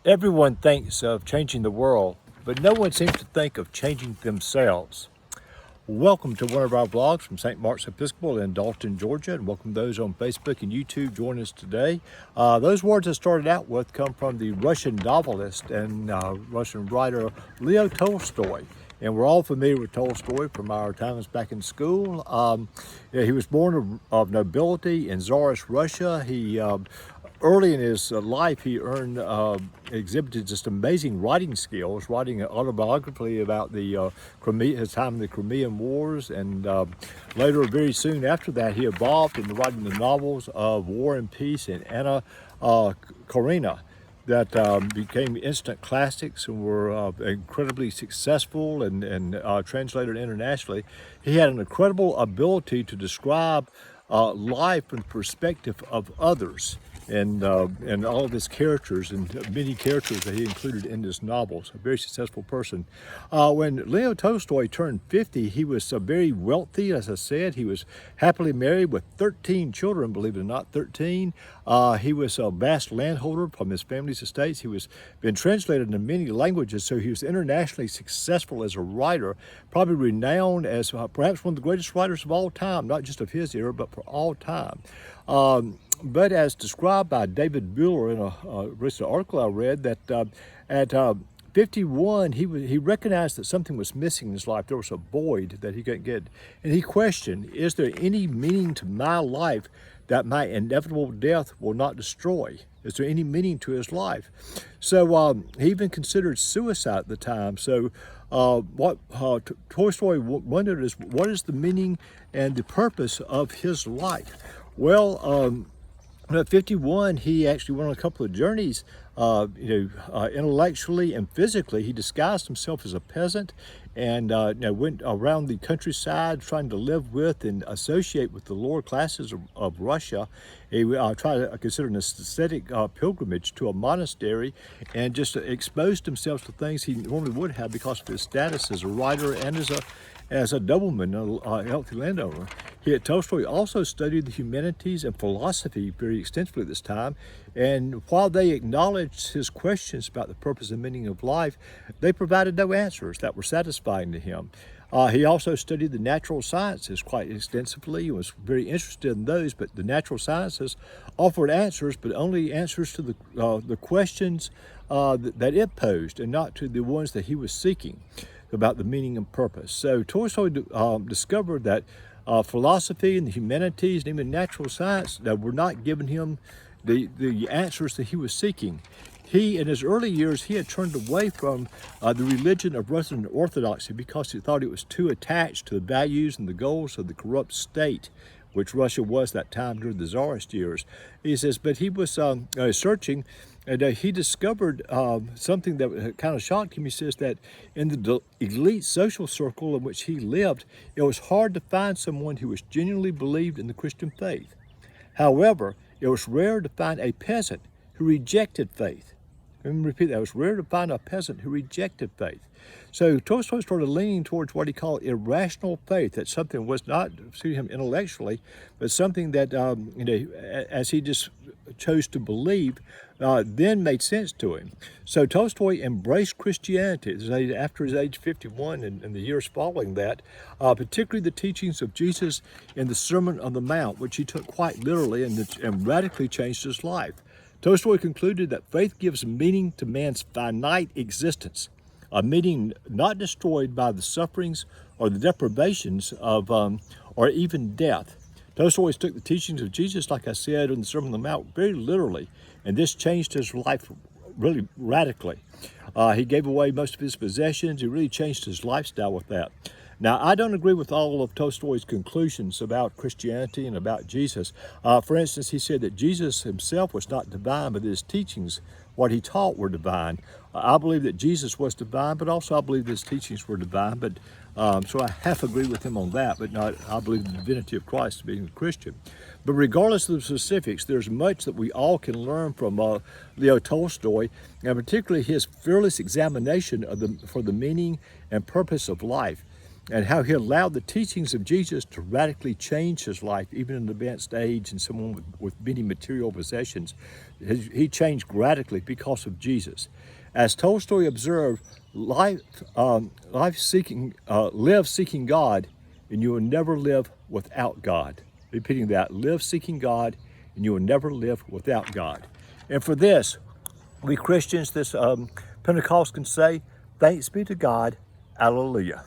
Everyone thinks of changing the world, but no one seems to think of changing themselves. Welcome to one of our vlogs from St. Mark's Episcopal in Dalton, Georgia, and welcome those on Facebook and YouTube join us today. Those words I started out with come from the Russian novelist and Russian writer Leo Tolstoy. And we're all familiar with Tolstoy from our times back in school. He was born of nobility in Tsarist Russia. Early in his life, he exhibited just amazing writing skills, writing an autobiography about his time in the Crimean Wars, and later, very soon after that, he evolved into writing the novels of War and Peace and Anna Karenina that became instant classics and were incredibly successful and translated internationally. He had an incredible ability to describe life from the perspective of others. And all of his characters and many characters that he included in his novels. A very successful person. When Leo Tolstoy turned 50, he was very wealthy, as I said. He was happily married with 13 children, believe it or not, 13. He was a vast landholder from his family's estates. He was been translated into many languages, so he was internationally successful as a writer, probably renowned as perhaps one of the greatest writers of all time, not just of his era, but for all time. But as described by David Bueller in a recent article I read, that at 51, he recognized that something was missing in his life. There was a void that he couldn't get. And he questioned, is there any meaning to my life that my inevitable death will not destroy? Is there any meaning to his life? So he even considered suicide at the time. So what Tolstoy wondered is, what is the meaning and the purpose of his life? Well, at 51, he actually went on a couple of journeys, intellectually and physically. He disguised himself as a peasant and went around the countryside trying to live with and associate with the lower classes of Russia. He tried to consider an ascetic pilgrimage to a monastery and just exposed himself to things he normally would have because of his status as a writer and as a nobleman, a healthy landowner. Tolstoy also studied the humanities and philosophy very extensively at this time, and while they acknowledged his questions about the purpose and meaning of life, they provided no answers that were satisfying to him. He also studied the natural sciences quite extensively. He was very interested in those, but the natural sciences offered answers, but only answers to the questions that it posed, and not to the ones that he was seeking about the meaning and purpose. So Tolstoy discovered that philosophy and the humanities and even natural science that were not giving him the answers that he was seeking. In his early years, he had turned away from the religion of Russian Orthodoxy because he thought it was too attached to the values and the goals of the corrupt state, which Russia was that time during the Tsarist years. He says, but he was searching, and he discovered something that kind of shocked him. He says that in the elite social circle in which he lived, it was hard to find someone who was genuinely believed in the Christian faith. However, it was rare to find a peasant who rejected faith. Let me repeat that. It was rare to find a peasant who rejected faith. So Tolstoy started leaning towards what he called irrational faith, that something was not to him intellectually, but something that, as he just chose to believe, then made sense to him. So Tolstoy embraced Christianity after his age 51 and the years following that, particularly the teachings of Jesus in the Sermon on the Mount, which he took quite literally and radically changed his life. Tolstoy concluded that faith gives meaning to man's finite existence, a meaning not destroyed by the sufferings or the deprivations of, or even death. Tolstoy took the teachings of Jesus, like I said, in the Sermon on the Mount very literally, and this changed his life really radically. He gave away most of his possessions. He really changed his lifestyle with that. Now, I don't agree with all of Tolstoy's conclusions about Christianity and about Jesus. For instance, he said that Jesus himself was not divine, but his teachings, what he taught, were divine. I believe that Jesus was divine, but also I believe his teachings were divine. But so I half agree with him on that, but not. I believe the divinity of Christ being a Christian. But regardless of the specifics, there's much that we all can learn from Leo Tolstoy, and particularly his fearless examination for the meaning and purpose of life. and how he allowed the teachings of Jesus to radically change his life, even in an advanced age and someone with many material possessions. He changed radically because of Jesus. As Tolstoy observed, live seeking God, and you will never live without God. Repeating that, live seeking God, and you will never live without God. And for this, we Christians, this Pentecost can say, thanks be to God, hallelujah.